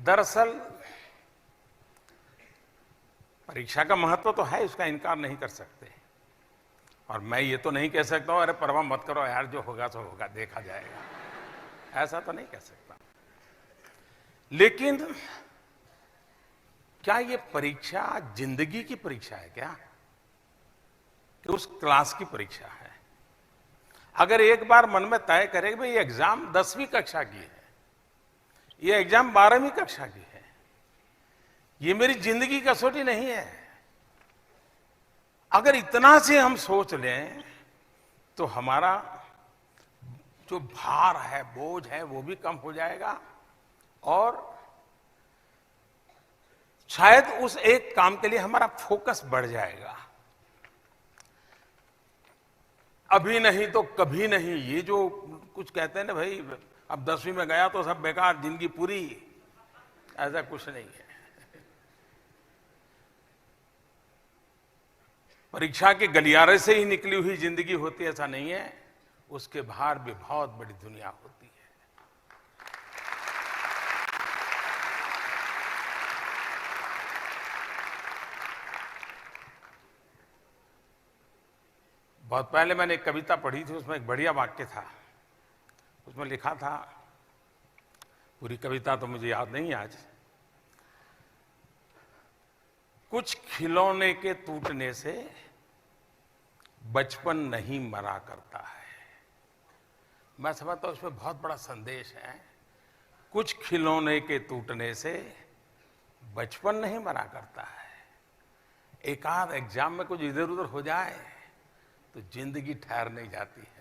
दरअसल परीक्षा का महत्व तो है, इसका इनकार नहीं कर सकते। और मैं ये तो नहीं कह सकता हूं अरे परवाह मत करो यार, जो होगा तो होगा, देखा जाएगा, ऐसा तो नहीं कह सकता। लेकिन क्या ये परीक्षा जिंदगी की परीक्षा है क्या, कि उस क्लास की परीक्षा है? अगर एक बार मन में तय करे कि भाई ये एग्जाम 10वीं कक्षा की है, ये एग्जाम 12वीं कक्षा की है, ये मेरी जिंदगी की कसौटी नहीं है, अगर इतना से हम सोच लें तो हमारा जो भार है, बोझ है, वो भी कम हो जाएगा और शायद उस एक काम के लिए हमारा फोकस बढ़ जाएगा। अभी नहीं तो कभी नहीं, ये जो कुछ कहते हैं ना भाई, अब 10वीं में गया तो सब बेकार, जिंदगी पूरी, ऐसा कुछ नहीं है। परीक्षा के गलियारे से ही निकली हुई जिंदगी होती है, ऐसा नहीं है, उसके बाहर भी बहुत बड़ी दुनिया होती है। बहुत पहले मैंने एक कविता पढ़ी थी, उसमें एक बढ़िया वाक्य था। उसमें लिखा था, पूरी कविता तो मुझे याद नहीं आज, कुछ खिलौने के टूटने से बचपन नहीं मरा करता है। मैं समझता हूं उसमें बहुत बड़ा संदेश है। कुछ खिलौने के टूटने से बचपन नहीं मरा करता है। एक आध एग्जाम में कुछ इधर उधर हो जाए तो जिंदगी ठहर नहीं जाती है।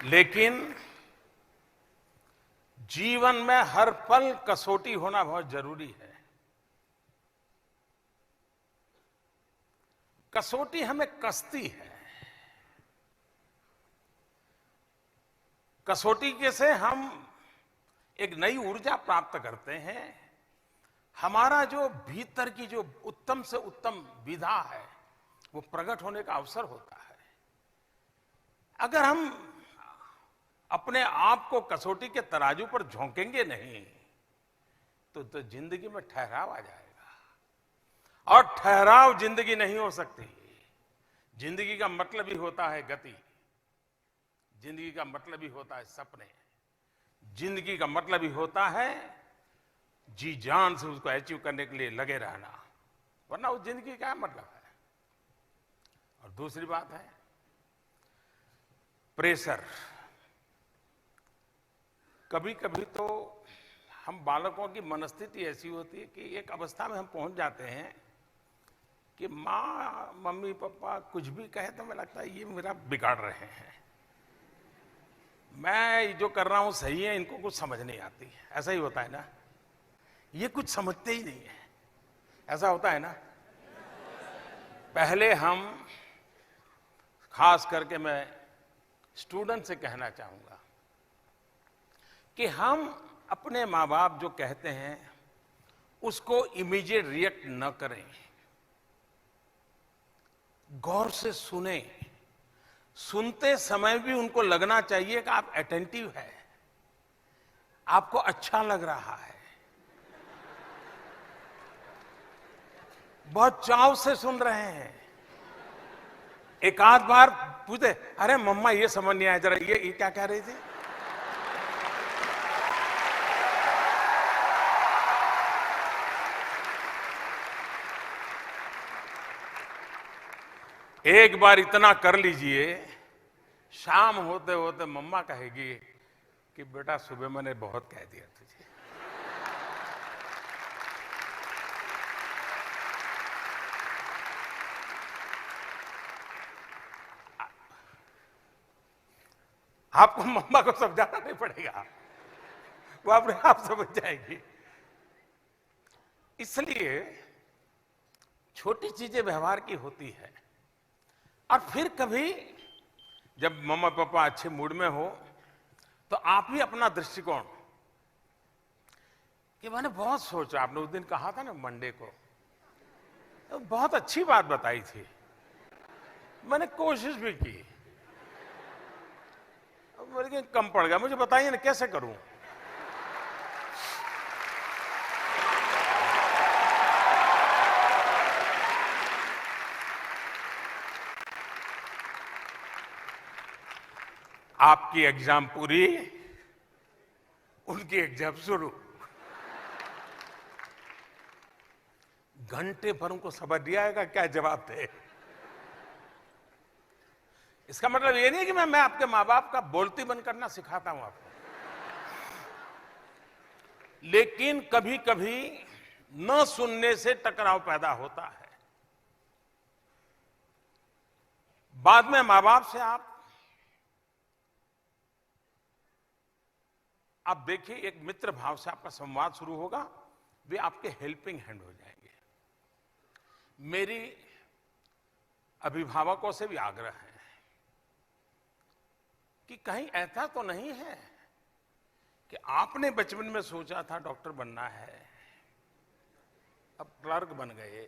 लेकिन जीवन में हर पल कसौटी होना बहुत जरूरी है। कसौटी हमें कसती है। कसौटी के से हम एक नई ऊर्जा प्राप्त करते हैं। हमारा जो भीतर की जो उत्तम से उत्तम विधा है वो प्रकट होने का अवसर होता है। अगर हम अपने आप को कसौटी के तराजू पर झोंकेंगे नहीं तो जिंदगी में ठहराव आ जाएगा, और ठहराव जिंदगी नहीं हो सकती। जिंदगी का मतलब ही होता है गति, जिंदगी का मतलब ही होता है सपने, जिंदगी का मतलब ही होता है जी जान से उसको अचीव करने के लिए लगे रहना, वरना उस जिंदगी का मतलब है। और दूसरी बात है प्रेशर। कभी कभी तो हम बालकों की मनस्थिति ऐसी होती है कि एक अवस्था में हम पहुंच जाते हैं कि माँ मम्मी पापा कुछ भी कहे तो मुझे लगता है ये मेरा बिगाड़ रहे हैं, मैं जो कर रहा हूं सही है, इनको कुछ समझ नहीं आती। ऐसा ही होता है ना, ये कुछ समझते ही नहीं है, ऐसा होता है ना। पहले हम, खास करके मैं स्टूडेंट से कहना चाहूंगा कि हम अपने माँ बाप जो कहते हैं उसको इमीडिएट रिएक्ट न करें, गौर से सुने। सुनते समय भी उनको लगना चाहिए कि आप अटेंटिव है, आपको अच्छा लग रहा है, बहुत चाव से सुन रहे हैं। एक आध बार पूछते, अरे मम्मा ये समझ नहीं आया, जरा ये क्या कह रही थी। एक बार इतना कर लीजिए, शाम होते होते मम्मा कहेगी कि बेटा सुबह मैंने बहुत कह दिया तुझे। आपको मम्मा को समझाना नहीं पड़ेगा, वो अपने आप समझ जाएगी। इसलिए छोटी चीजें व्यवहार की होती है। और फिर कभी जब मम्मा पापा अच्छे मूड में हो तो आप भी अपना दृष्टिकोण, कि मैंने बहुत सोचा, आपने उस दिन कहा था ना मंडे को, तो बहुत अच्छी बात बताई थी, मैंने कोशिश भी की, लेकिन कम पड़ गया, मुझे बताइए ना कैसे करूं। आपकी एग्जाम पूरी, उनकी एग्जाम शुरू। घंटे भर उनको सबक दिया है, क्या जवाब दे। इसका मतलब ये नहीं कि मैं आपके माँ बाप का बोलती बंद करना सिखाता हूं आपको, लेकिन कभी कभी न सुनने से टकराव पैदा होता है। बाद में माँ बाप से आप देखिए, एक मित्र भाव से आपका संवाद शुरू होगा, वे आपके हेल्पिंग हैंड हो जाएंगे। मेरी अभिभावकों से भी आग्रह है कि कहीं ऐसा तो नहीं है कि आपने बचपन में सोचा था डॉक्टर बनना है, अब क्लर्क बन गए,